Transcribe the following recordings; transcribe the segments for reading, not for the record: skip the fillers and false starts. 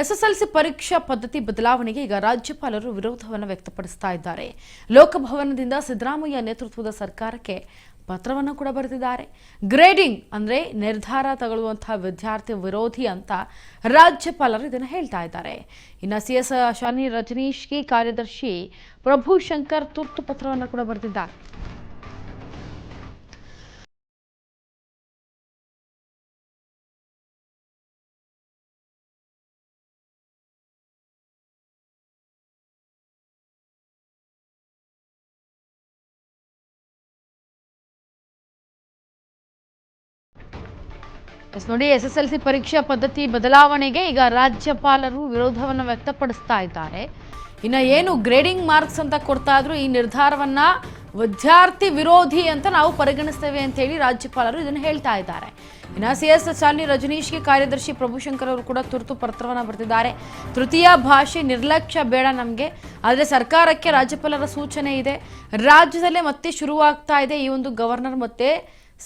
SSLC ಪರೀಕ್ಷಾ ಪದ್ಧತಿ ಬದಲಾವಣೆಗೆ ಈಗ ರಾಜ್ಯಪಾಲರು ವಿರೋಧವನ್ನು ವ್ಯಕ್ತಪಡಿಸ್ತಾ ಇದ್ದಾರೆ. ಲೋಕಭವನದಿಂದ ಸಿದ್ದರಾಮಯ್ಯ ನೇತೃತ್ವದ ಸರ್ಕಾರಕ್ಕೆ ಪತ್ರವನ್ನು ಕೂಡ ಬರೆದಿದ್ದಾರೆ. ಗ್ರೇಡಿಂಗ್ ಅಂದ್ರೆ ನಿರ್ಧಾರ ತಗೊಳ್ಳುವಂತಹ ವಿದ್ಯಾರ್ಥಿ ವಿರೋಧಿ ಅಂತ ರಾಜ್ಯಪಾಲರು ಇದನ್ನು ಹೇಳ್ತಾ ಇದ್ದಾರೆ. ಇನ್ನು ಸಿಎಸ್ ಶಾಲಿನಿ ರಜನೀಶ್ಗೆ ಕಾರ್ಯದರ್ಶಿ ಪ್ರಭುಶಂಕರ್ ತುರ್ತು ಪತ್ರವನ್ನು ಕೂಡ ಬರೆದಿದ್ದಾರೆ. ನೋಡಿ, ಎಸ್ಎಸ್ಎಲ್ಸಿ ಪರೀಕ್ಷಾ ಪದ್ಧತಿ ಬದಲಾವಣೆಗೆ ಈಗ ರಾಜ್ಯಪಾಲರು ವಿರೋಧವನ್ನು ವ್ಯಕ್ತಪಡಿಸ್ತಾ ಇದ್ದಾರೆ. ಇನ್ನು ಏನು ಗ್ರೇಡಿಂಗ್ ಮಾರ್ಕ್ಸ್ ಅಂತ ಕೊಡ್ತಾ ಇದ್ರು, ಈ ನಿರ್ಧಾರವನ್ನ ವಿದ್ಯಾರ್ಥಿ ವಿರೋಧಿ ಅಂತ ನಾವು ಪರಿಗಣಿಸ್ತೇವೆ ಅಂತ ಹೇಳಿ ರಾಜ್ಯಪಾಲರು ಇದನ್ನು ಹೇಳ್ತಾ ಇದ್ದಾರೆ. ಇನ್ನು ಸಿಎಸ್ ಶಾಲಿನಿ ರಜನೀಶ್ಗೆ ಕಾರ್ಯದರ್ಶಿ ಪ್ರಭುಶಂಕರ್ ಅವರು ಕೂಡ ತುರ್ತು ಪತ್ರವನ್ನು ಬರೆದಿದ್ದಾರೆ. ತೃತೀಯ ಭಾಷೆ ನಿರ್ಲಕ್ಷ್ಯ ಬೇಡ ನಮಗೆ, ಆದರೆ ಸರ್ಕಾರಕ್ಕೆ ರಾಜ್ಯಪಾಲರ ಸೂಚನೆ ಇದೆ. ರಾಜ್ಯದಲ್ಲೇ ಮತ್ತೆ ಶುರುವಾಗ್ತಾ ಇದೆ ಈ ಒಂದು ಗವರ್ನರ್ ಮತ್ತೆ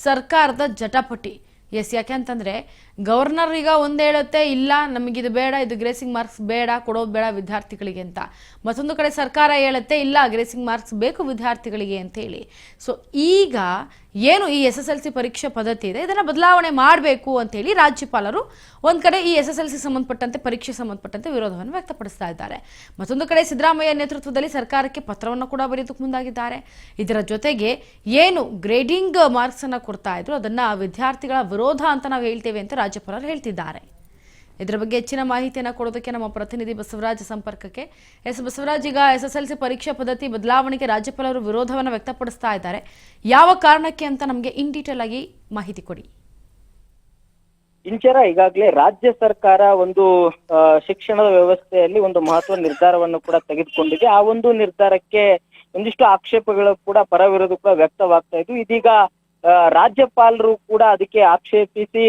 ಸರ್ಕಾರದ ಜಟಾಪಟಿ. ಯಾಕೆ ಅಂತಂದರೆ ಗವರ್ನರ್ ಈಗ ಒಂದು ಹೇಳುತ್ತೆ, ಇಲ್ಲ ನಮಗಿದು ಬೇಡ, ಇದು ಗ್ರೇಸಿಂಗ್ ಮಾರ್ಕ್ಸ್ ಬೇಡ, ಕೊಡೋದು ಬೇಡ ವಿದ್ಯಾರ್ಥಿಗಳಿಗೆ ಅಂತ. ಮತ್ತೊಂದು ಕಡೆ ಸರ್ಕಾರ ಹೇಳುತ್ತೆ, ಇಲ್ಲ ಗ್ರೇಸಿಂಗ್ ಮಾರ್ಕ್ಸ್ ಬೇಕು ವಿದ್ಯಾರ್ಥಿಗಳಿಗೆ ಅಂತ ಹೇಳಿ. ಸೊ ಈಗ ಏನು ಈ ಎಸ್ಎಸ್ಎಲ್ಸಿ ಪರೀಕ್ಷಾ ಪದ್ಧತಿ ಇದೆ ಇದನ್ನು ಬದಲಾವಣೆ ಮಾಡಬೇಕು ಅಂತೇಳಿ ರಾಜ್ಯಪಾಲರು ಒಂದು ಕಡೆ ಈ ಎಸ್ಎಸ್ಎಲ್ಸಿ ಸಂಬಂಧಪಟ್ಟಂತೆ ಪರೀಕ್ಷೆ ಸಂಬಂಧಪಟ್ಟಂತೆ ವಿರೋಧವನ್ನು ವ್ಯಕ್ತಪಡಿಸ್ತಾ ಇದ್ದಾರೆ. ಮತ್ತೊಂದು ಕಡೆ ಸಿದ್ದರಾಮಯ್ಯ ನೇತೃತ್ವದಲ್ಲಿ ಸರ್ಕಾರಕ್ಕೆ ಪತ್ರವನ್ನು ಕೂಡ ಬರೆಯೋದಕ್ಕೆ ಮುಂದಾಗಿದ್ದಾರೆ. ಇದರ ಜೊತೆಗೆ ಏನು ಗ್ರೇಡಿಂಗ್ ಮಾರ್ಕ್ಸ್ ಅನ್ನು ಕೊಡ್ತಾ ಇದ್ರು ಅದನ್ನ ವಿದ್ಯಾರ್ಥಿಗಳ ವಿರೋಧ ಅಂತ ನಾವು ಹೇಳ್ತೇವೆ ಅಂತ ರಾಜ್ಯಪಾಲರು ಹೇಳ್ತಿದ್ದಾರೆ. ಇದರ ಬಗ್ಗೆ ಹೆಚ್ಚಿನ ಮಾಹಿತಿಯನ್ನು ಕೊಡೋದಕ್ಕೆ ನಮ್ಮ ಪ್ರತಿನಿಧಿ ಬಸವರಾಜ್ ಸಂಪರ್ಕಕ್ಕೆ. ಬಸವರಾಜ್, ಈಗ ಎಸ್ಎಸ್ಎಲ್ಸಿ ಪರೀಕ್ಷಾ ಪದ್ಧತಿ ಬದಲಾವಣೆಗೆ ರಾಜ್ಯಪಾಲರು ವಿರೋಧವನ್ನು ವ್ಯಕ್ತಪಡಿಸ್ತಾ ಇದ್ದಾರೆ. ಯಾವ ಕಾರಣಕ್ಕೆ ಅಂತ ನಮಗೆ ಇನ್ ಡೀಟೇಲ್ ಆಗಿ ಮಾಹಿತಿ ಕೊಡಿ. ಇಂಚರ, ಈಗಾಗಲೇ ರಾಜ್ಯ ಸರ್ಕಾರ ಒಂದು ಶಿಕ್ಷಣದ ವ್ಯವಸ್ಥೆಯಲ್ಲಿ ಒಂದು ಮಹತ್ವ ನಿರ್ಧಾರವನ್ನು ಕೂಡ ತೆಗೆದುಕೊಂಡಿದೆ. ಆ ಒಂದು ನಿರ್ಧಾರಕ್ಕೆ ಒಂದಿಷ್ಟು ಆಕ್ಷೇಪಗಳು ಕೂಡ ಪರ ವಿರೋಧ ಕೂಡ ವ್ಯಕ್ತವಾಗ್ತಾ ಇದ್ವು. ಇದೀಗ ರಾಜ್ಯಪಾಲರು ಕೂಡ ಅದಕ್ಕೆ ಆಕ್ಷೇಪಿಸಿ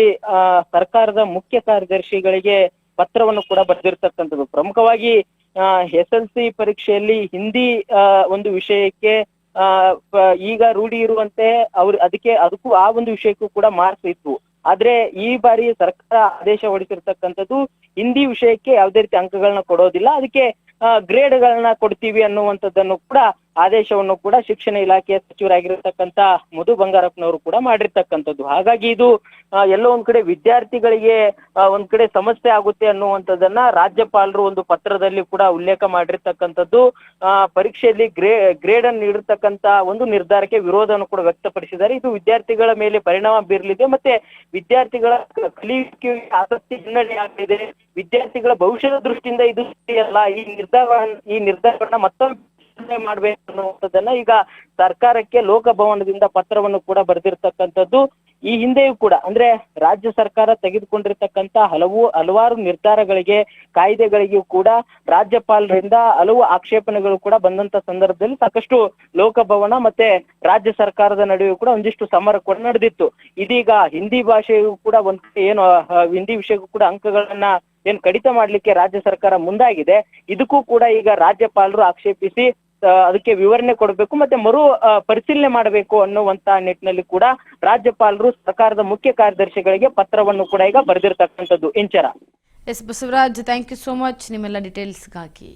ಸರ್ಕಾರದ ಮುಖ್ಯ ಕಾರ್ಯದರ್ಶಿಗಳಿಗೆ ಪತ್ರವನ್ನು ಕೂಡ ಬರೆದಿರ್ತಕ್ಕಂಥದ್ದು. ಪ್ರಮುಖವಾಗಿ ಎಸ್ಎಲ್ಸಿ ಪರೀಕ್ಷೆಯಲ್ಲಿ ಹಿಂದಿ ಒಂದು ವಿಷಯಕ್ಕೆ ಈಗ ರೂಢಿ ಇರುವಂತೆ ಅದಕ್ಕೂ ಆ ಒಂದು ವಿಷಯಕ್ಕೂ ಕೂಡ ಮಾರ್ಕ್ಸ್ ಇತ್ತು. ಆದ್ರೆ ಈ ಬಾರಿ ಸರ್ಕಾರ ಆದೇಶ ಹೊರಡಿಸಿರ್ತಕ್ಕಂಥದ್ದು ಹಿಂದಿ ವಿಷಯಕ್ಕೆ ಯಾವುದೇ ರೀತಿ ಅಂಕಗಳನ್ನ ಕೊಡೋದಿಲ್ಲ, ಅದಕ್ಕೆ ಗ್ರೇಡ್ಗಳನ್ನ ಕೊಡ್ತೀವಿ ಅನ್ನುವಂಥದ್ದನ್ನು ಕೂಡ ಆದೇಶವನ್ನು ಕೂಡ ಶಿಕ್ಷಣ ಇಲಾಖೆಯ ಸಚಿವರಾಗಿರ್ತಕ್ಕಂಥ ಮಧು ಬಂಗಾರಪ್ಪನವರು ಕೂಡ ಮಾಡಿರ್ತಕ್ಕಂಥದ್ದು. ಹಾಗಾಗಿ ಇದು ಎಲ್ಲೋ ಒಂದ್ ಕಡೆ ವಿದ್ಯಾರ್ಥಿಗಳಿಗೆ ಒಂದ್ ಕಡೆ ಸಮಸ್ಯೆ ಆಗುತ್ತೆ ಅನ್ನುವಂಥದ್ದನ್ನ ರಾಜ್ಯಪಾಲರು ಒಂದು ಪತ್ರದಲ್ಲಿ ಕೂಡ ಉಲ್ಲೇಖ ಮಾಡಿರ್ತಕ್ಕಂಥದ್ದು. ಪರೀಕ್ಷೆಯಲ್ಲಿ ಗ್ರೇಡ್ ಅನ್ನು ನೀಡಿರ್ತಕ್ಕಂಥ ಒಂದು ನಿರ್ಧಾರಕ್ಕೆ ವಿರೋಧವನ್ನು ಕೂಡ ವ್ಯಕ್ತಪಡಿಸಿದ್ದಾರೆ. ಇದು ವಿದ್ಯಾರ್ಥಿಗಳ ಮೇಲೆ ಪರಿಣಾಮ ಬೀರಲಿದೆ, ಮತ್ತೆ ವಿದ್ಯಾರ್ಥಿಗಳ ಕಲಿಕೆ ಆಸಕ್ತಿ ಹಿನ್ನಡೆ ಆಗ್ತಿದೆ. ವಿದ್ಯಾರ್ಥಿಗಳ ಭವಿಷ್ಯದ ದೃಷ್ಟಿಯಿಂದ ಇದು ಅಲ್ಲ, ಈ ನಿರ್ಧಾರವನ್ನ ಮತ್ತೊಮ್ಮೆ ಮಾಡ್ಬೇಕು ಅನ್ನುವಂಥದ್ದನ್ನ ಈಗ ಸರ್ಕಾರಕ್ಕೆ ಲೋಕಭವನದಿಂದ ಪತ್ರವನ್ನು ಕೂಡ ಬರೆದಿರ್ತಕ್ಕಂಥದ್ದು. ಈ ಹಿಂದೆಯೂ ಕೂಡ ಅಂದ್ರೆ ರಾಜ್ಯ ಸರ್ಕಾರ ತೆಗೆದುಕೊಂಡಿರ್ತಕ್ಕಂಥ ಹಲವಾರು ನಿರ್ಧಾರಗಳಿಗೆ, ಕಾಯ್ದೆಗಳಿಗೂ ಕೂಡ ರಾಜ್ಯಪಾಲರಿಂದ ಹಲವು ಆಕ್ಷೇಪಣೆಗಳು ಕೂಡ ಬಂದಂತ ಸಂದರ್ಭದಲ್ಲಿ ಸಾಕಷ್ಟು ಲೋಕಭವನ ಮತ್ತೆ ರಾಜ್ಯ ಸರ್ಕಾರದ ನಡುವೆ ಕೂಡ ಒಂದಿಷ್ಟು ಸಮರ ಕೂಡ ನಡೆದಿತ್ತು. ಇದೀಗ ಹಿಂದಿ ಭಾಷೆಯೂ ಕೂಡ ಏನು ಹಿಂದಿ ವಿಷಯಕ್ಕೂ ಕೂಡ ಅಂಕಗಳನ್ನ ಏನ್ ಕಡಿತ ಮಾಡ್ಲಿಕ್ಕೆ ರಾಜ್ಯ ಸರ್ಕಾರ ಮುಂದಾಗಿದೆ. ಇದಕ್ಕೂ ಕೂಡ ಈಗ ರಾಜ್ಯಪಾಲರು ಆಕ್ಷೇಪಿಸಿ ಅದಕ್ಕೆ ವಿವರಣೆ ಕೊಡಬೇಕು ಮತ್ತೆ ಮರು ಪರಿಶೀಲನೆ ಮಾಡಬೇಕು ಅನ್ನುವಂತ ನಿಟ್ಟಿನಲ್ಲಿ ಕೂಡ ರಾಜ್ಯಪಾಲರು ಸರ್ಕಾರದ ಮುಖ್ಯ ಕಾರ್ಯದರ್ಶಿಗಳಿಗೆ ಪತ್ರವನ್ನು ಕೂಡ ಈಗ ಬರೆದಿರ್ತಕ್ಕಂಥದ್ದು. Inchara. S Basavaraj, thank you so much ನಿಮ್ಮೆಲ್ಲ ಡೀಟೇಲ್ಸ್ಗಾಗಿ.